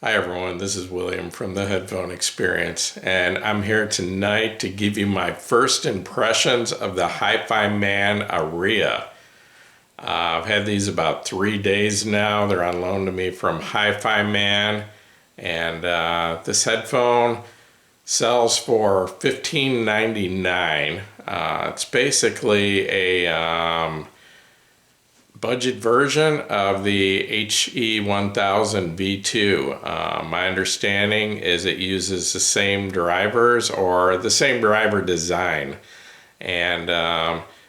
Hi everyone, this is William from the Headphone Experience, and I'm here tonight to give you my first impressions of the Hifiman ARYA. I've had these about 3 days now. They're on loan to me from Hifiman, and this headphone sells for $15.99. It's basically a budget version of the HE1000 V2. My understanding is it uses the same drivers or the same driver design. And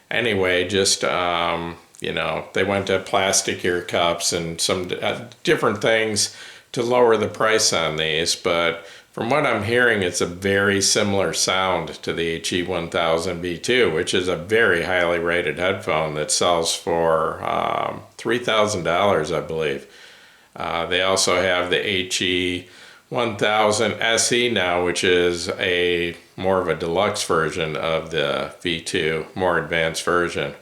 anyway, just, they went to plastic ear cups and some different things to lower the price on these. But from what I'm hearing, it's a very similar sound to the HE1000 V2, which is a very highly rated headphone that sells for $3,000, I believe. They also have the HE1000 SE now, which is a more of a deluxe version of the V2, more advanced version.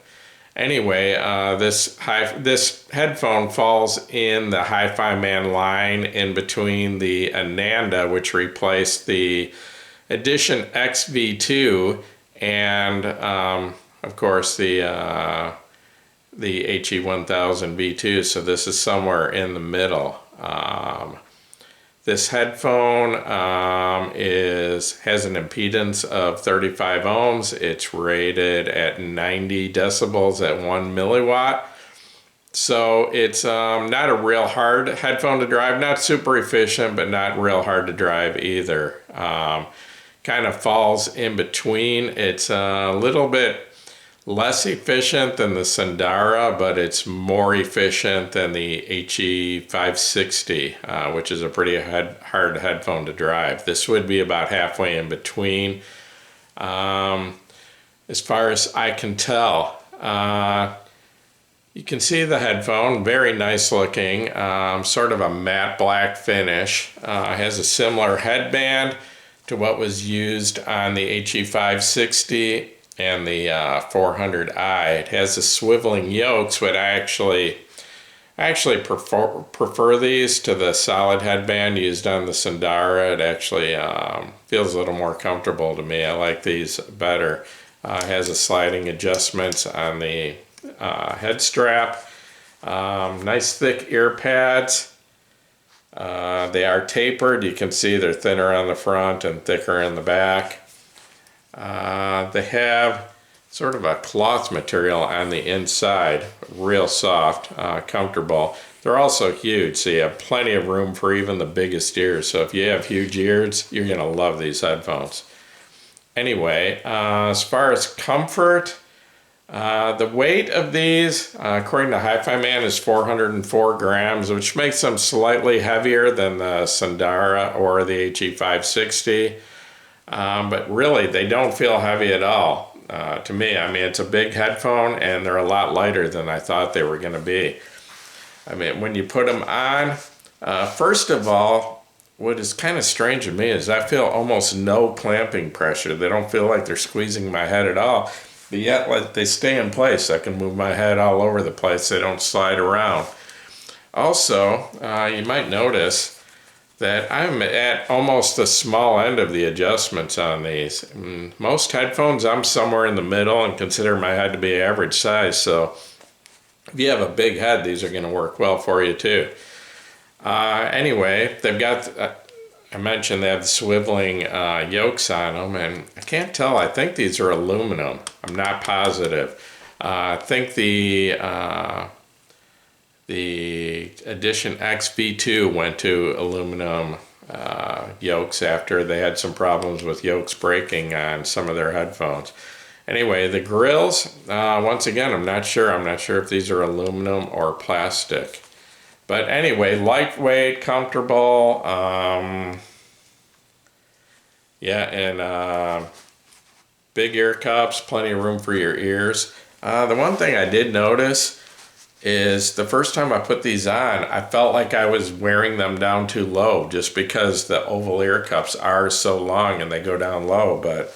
Anyway, this headphone falls in the Hifiman line in between the Ananda, which replaced the Edition X V2, and of course the HE1000 V2. So this is somewhere in the middle. This headphone has an impedance of 35 ohms. It's rated at 90 decibels at 1 milliwatt. So it's not a real hard headphone to drive, not super efficient, but not real hard to drive either. Kind of falls in between. It's a little bit less efficient than the Sandara, but it's more efficient than the HE560, which is a pretty hard headphone to drive. This would be about halfway in between. As far as I can tell, you can see the headphone, very nice looking, sort of a matte black finish. Has a similar headband to what was used on the HE560 and the 400i. It has the swiveling yokes, but I actually prefer these to the solid headband used on the Sandara. It actually feels a little more comfortable to me. I like these better. It has a sliding adjustments on the head strap. Nice thick ear pads. They are tapered. You can see they're thinner on the front and thicker in the back. They have sort of a cloth material on the inside, real soft, comfortable. They're also huge, so you have plenty of room for even the biggest ears. So if you have huge ears, you're going to love these headphones. Anyway, as far as comfort, the weight of these, according to Hifiman, is 404 grams, which makes them slightly heavier than the Sandara or the HE560. But really, they don't feel heavy at all to me. I mean, it's a big headphone, and they're a lot lighter than I thought they were going to be. I mean, when you put them on, first of all, what is kind of strange to me is I feel almost no clamping pressure. They don't feel like they're squeezing my head at all, but yet like they stay in place. I can move my head all over the place. They don't slide around. Also, you might notice that I'm at almost the small end of the adjustments on these. Most headphones, I'm somewhere in the middle and consider my head to be average size. So if you have a big head, these are going to work well for you too. Anyway, they've got, I mentioned they have the swiveling yokes on them, and I can't tell. I think these are aluminum. I'm not positive. I think the Edition X V2 went to aluminum yokes after they had some problems with yokes breaking on some of their headphones. Anyway, the grills, once again, I'm not sure. I'm not sure if these are aluminum or plastic. But anyway, lightweight, comfortable, and big ear cups, plenty of room for your ears. The one thing I did notice is the first time I put these on, I felt like I was wearing them down too low just because the oval ear cups are so long and they go down low. But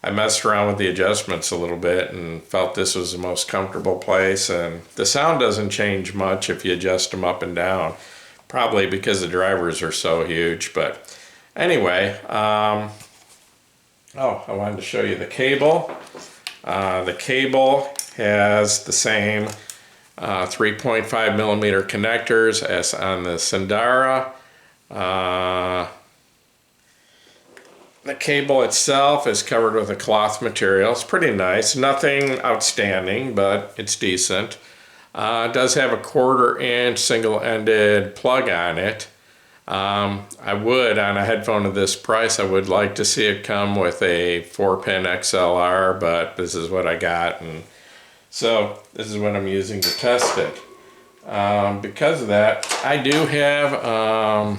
I messed around with the adjustments a little bit and felt this was the most comfortable place. And the sound doesn't change much if you adjust them up and down. probably because the drivers are so huge. But anyway, oh, I wanted to show you the cable. The cable has the same 3.5 millimeter connectors as on the Sandara. The cable itself is covered with a cloth material. It's pretty nice. Nothing outstanding, but it's decent. It does have a 1/4 inch single-ended plug on it. I would, on a headphone of this price, I would like to see it come with a 4-pin XLR, but this is what I got, and so this is what I'm using to test it. Because of that, I do have,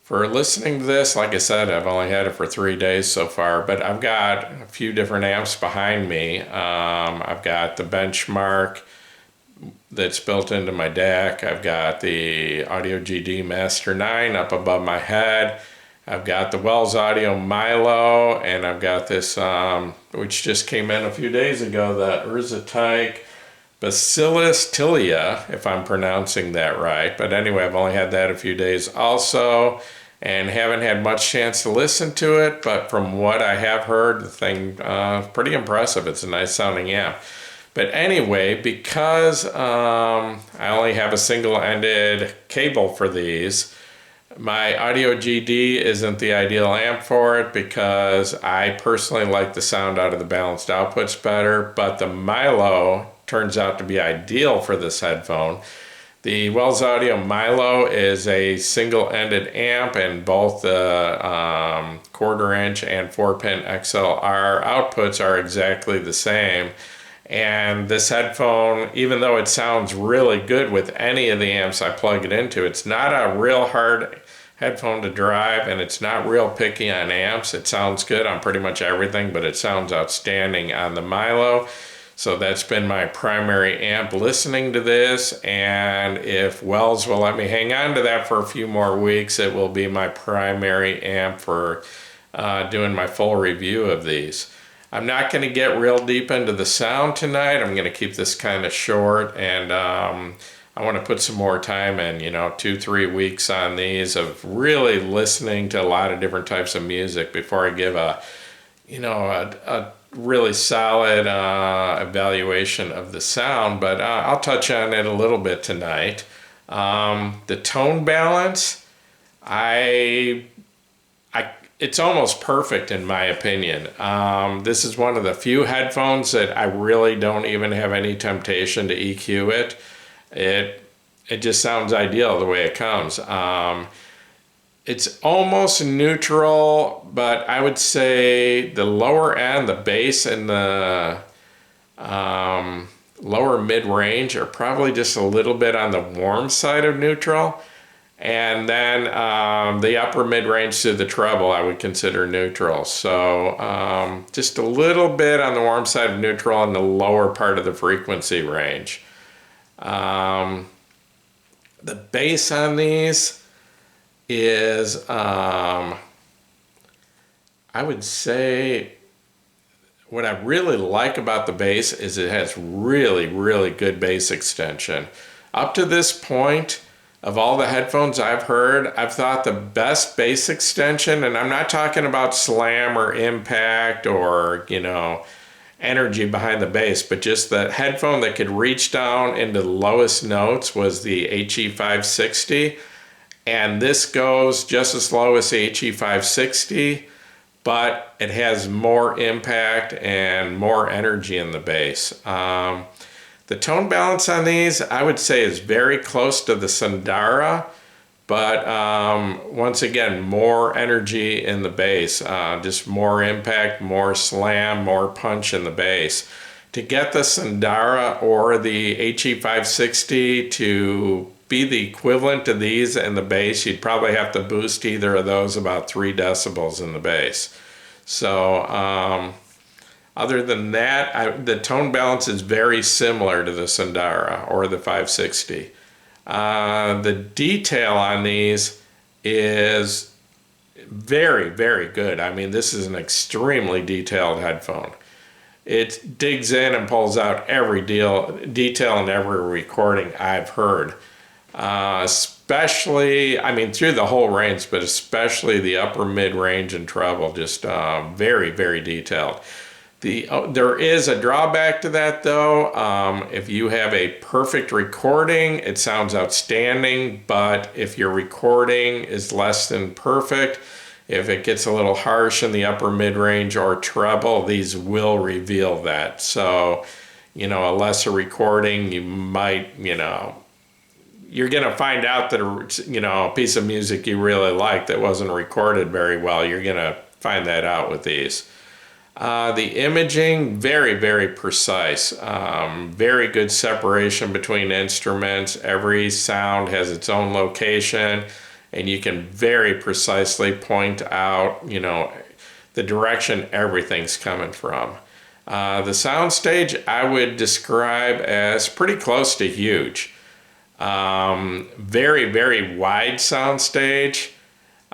for listening to this, like I said, I've only had it for 3 days so far, but I've got a few different amps behind me. I've got the Benchmark that's built into my deck. I've got the Audio GD Master 9 up above my head. I've got the Wells Audio Milo, and I've got this, which just came in a few days ago, the Urzatyke Bacillus tilia, if I'm pronouncing that right. But anyway, I've only had that a few days also, and haven't had much chance to listen to it, but from what I have heard, the thing pretty impressive. It's a nice sounding amp. But anyway, because I only have a single-ended cable for these, my Audio GD isn't the ideal amp for it because I personally like the sound out of the balanced outputs better, but the Milo turns out to be ideal for this headphone. The Wells Audio Milo is a single-ended amp, and both the 1/4 inch and 4-pin XLR outputs are exactly the same. And this headphone, even though it sounds really good with any of the amps I plug it into, it's not a real hard headphone to drive, and it's not real picky on amps. It sounds good on pretty much everything, but it sounds outstanding on the Milo. So that's been my primary amp listening to this, and if Wells will let me hang on to that for a few more weeks, it will be my primary amp for doing my full review of these. I'm not going to get real deep into the sound tonight. I'm going to keep this kind of short, and I want to put some more time in, 2-3 weeks on these of really listening to a lot of different types of music before I give a really solid evaluation of the sound. But I'll touch on it a little bit tonight. The tone balance, it's almost perfect in my opinion. This is one of the few headphones that I really don't even have any temptation to EQ it. It just sounds ideal the way it comes. It's almost neutral, but I would say the lower end, the bass and the lower mid-range are probably just a little bit on the warm side of neutral. And then the upper mid-range to the treble I would consider neutral. So just a little bit on the warm side of neutral and the lower part of the frequency range. The bass on these is, I would say, what I really like about the bass is it has really, really good bass extension. Up to this point, of all the headphones I've heard, I've thought the best bass extension, and I'm not talking about slam or impact or, energy behind the bass, but just the headphone that could reach down into the lowest notes was the HE560. And this goes just as low as the HE560, but it has more impact and more energy in the bass. The tone balance on these, I would say, is very close to the Sandara, but once again, more energy in the bass, just more impact, more slam, more punch in the bass. To get the Sandara or the HE560 to be the equivalent to these in the bass, you'd probably have to boost either of those about 3 decibels in the bass. So, other than that, the tone balance is very similar to the Sandara or the 560. The detail on these is very, very good. I mean, this is an extremely detailed headphone. It digs in and pulls out every detail in every recording I've heard. Especially, I mean, through the whole range, but especially the upper mid-range and treble, just very, very detailed. There is a drawback to that though. If you have a perfect recording, it sounds outstanding, but if your recording is less than perfect, if it gets a little harsh in the upper mid-range or treble, these will reveal that. So, a lesser recording, you might, you're going to find out that, a piece of music you really like that wasn't recorded very well, you're going to find that out with these. The imaging, very, very precise. Very good separation between instruments. Every sound has its own location, and you can very precisely point out, the direction everything's coming from. The soundstage I would describe as pretty close to huge. Very, very wide soundstage.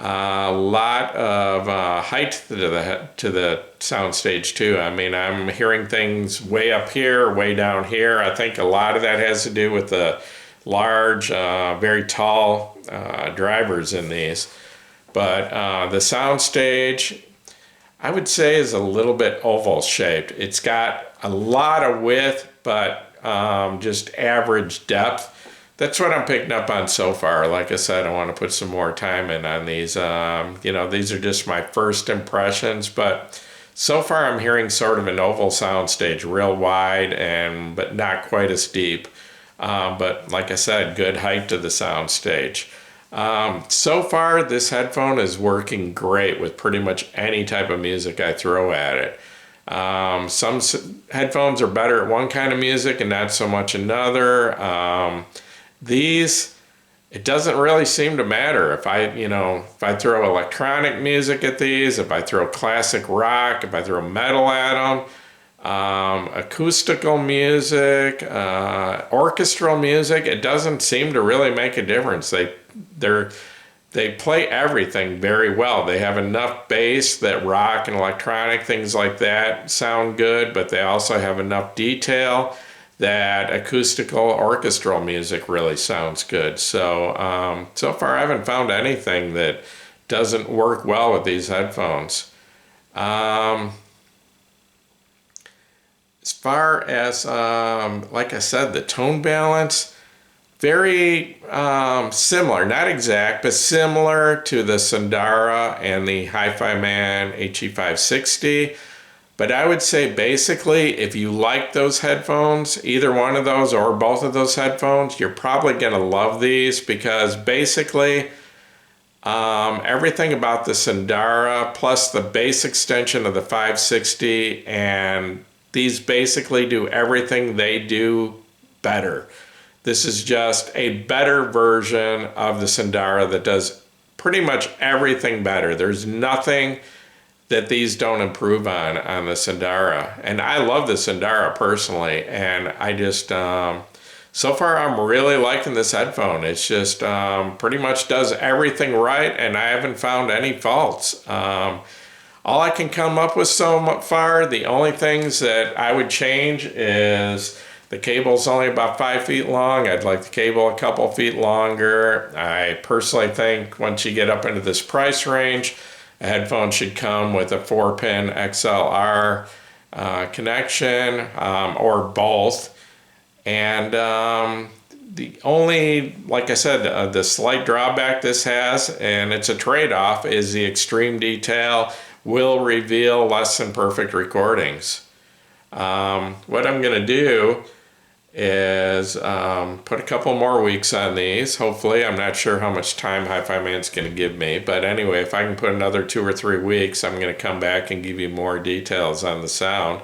A lot of height to the soundstage too. I mean, I'm hearing things way up here, way down here. I think a lot of that has to do with the large, very tall drivers in these. But the soundstage, I would say, is a little bit oval shaped. It's got a lot of width, but just average depth. That's what I'm picking up on so far. Like I said, I want to put some more time in on these. These are just my first impressions, but so far I'm hearing sort of an oval soundstage, real wide but not quite as deep. But like I said, good height to the soundstage. So far, this headphone is working great with pretty much any type of music I throw at it. Some headphones are better at one kind of music and not so much another. These, it doesn't really seem to matter if I throw electronic music at these, if I throw classic rock, if I throw metal at them, acoustical music, orchestral music, it doesn't seem to really make a difference. They play everything very well. They have enough bass that rock and electronic things like that sound good, but they also have enough detail that acoustical orchestral music really sounds good. So, so far I haven't found anything that doesn't work well with these headphones. As far as, like I said, the tone balance, very similar, not exact, but similar to the Sundara and the Hifiman HE560. But I would say basically, if you like those headphones, either one of those or both of those headphones, you're probably going to love these because basically everything about the Sundara plus the bass extension of the 560, and these basically do everything they do better. This is just a better version of the Sundara that does pretty much everything better. There's nothing that these don't improve on the Sundara. And I love the Sundara personally, and I just, so far I'm really liking this headphone. It's just pretty much does everything right, and I haven't found any faults. All I can come up with so far, the only things that I would change is the cable's only about 5 feet long. I'd like the cable a couple feet longer. I personally think once you get up into this price range, a headphone should come with a 4-pin XLR connection or both. And the only, like I said, the slight drawback this has, and it's a trade-off, is the extreme detail will reveal less than perfect recordings. What I'm going to do is put a couple more weeks on these. Hopefully, I'm not sure how much time Hifiman's going to give me, but anyway, if I can put another 2 or 3 weeks, I'm going to come back and give you more details on the sound.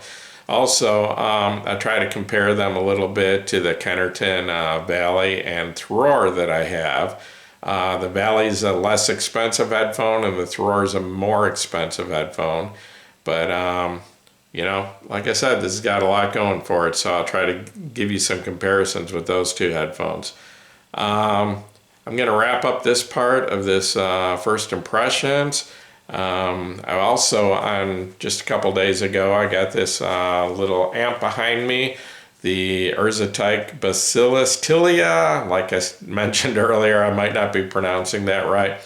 Also, I try to compare them a little bit to the Kennerton Valley and Thror that I have. The Valley's a less expensive headphone and the Thror's a more expensive headphone, but like I said, this has got a lot going for it, so I'll try to give you some comparisons with those two headphones. I'm going to wrap up this part of this first impressions. I also, just a couple days ago, I got this little amp behind me the Urzatype Bacillus tilia. Like I mentioned earlier, I might not be pronouncing that right,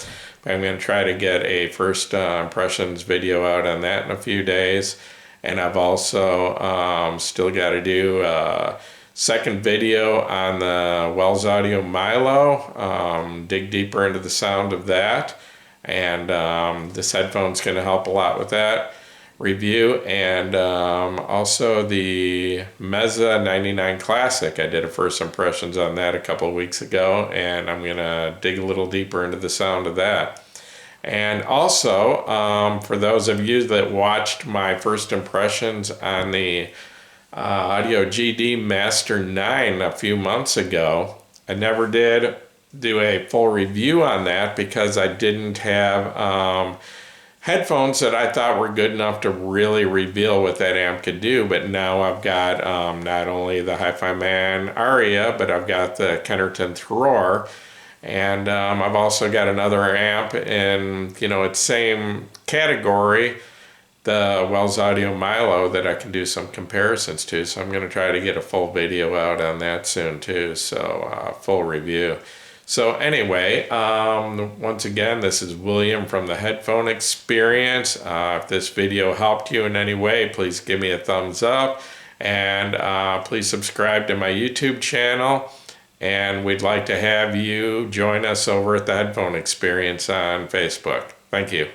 but I'm going to try to get a first impressions video out on that in a few days. And I've also still got to do a second video on the Wells Audio Milo, dig deeper into the sound of that. And this headphone's going to help a lot with that review. And also the Meza 99 Classic. I did a first impressions on that a couple of weeks ago, and I'm going to dig a little deeper into the sound of that. And also, for those of you that watched my first impressions on the Audio GD Master 9 a few months ago, I never did do a full review on that because I didn't have headphones that I thought were good enough to really reveal what that amp could do. But now I've got not only the Hifiman ARYA, but I've got the Kennerton Roar. And I've also got another amp in, its same category, the Wells Audio Milo, that I can do some comparisons to. So I'm going to try to get a full video out on that soon too. So full review. So anyway, once again, this is William from the Headphone Experience. If this video helped you in any way, please give me a thumbs up. And please subscribe to my YouTube channel. And we'd like to have you join us over at the Headphone Experience on Facebook. Thank you.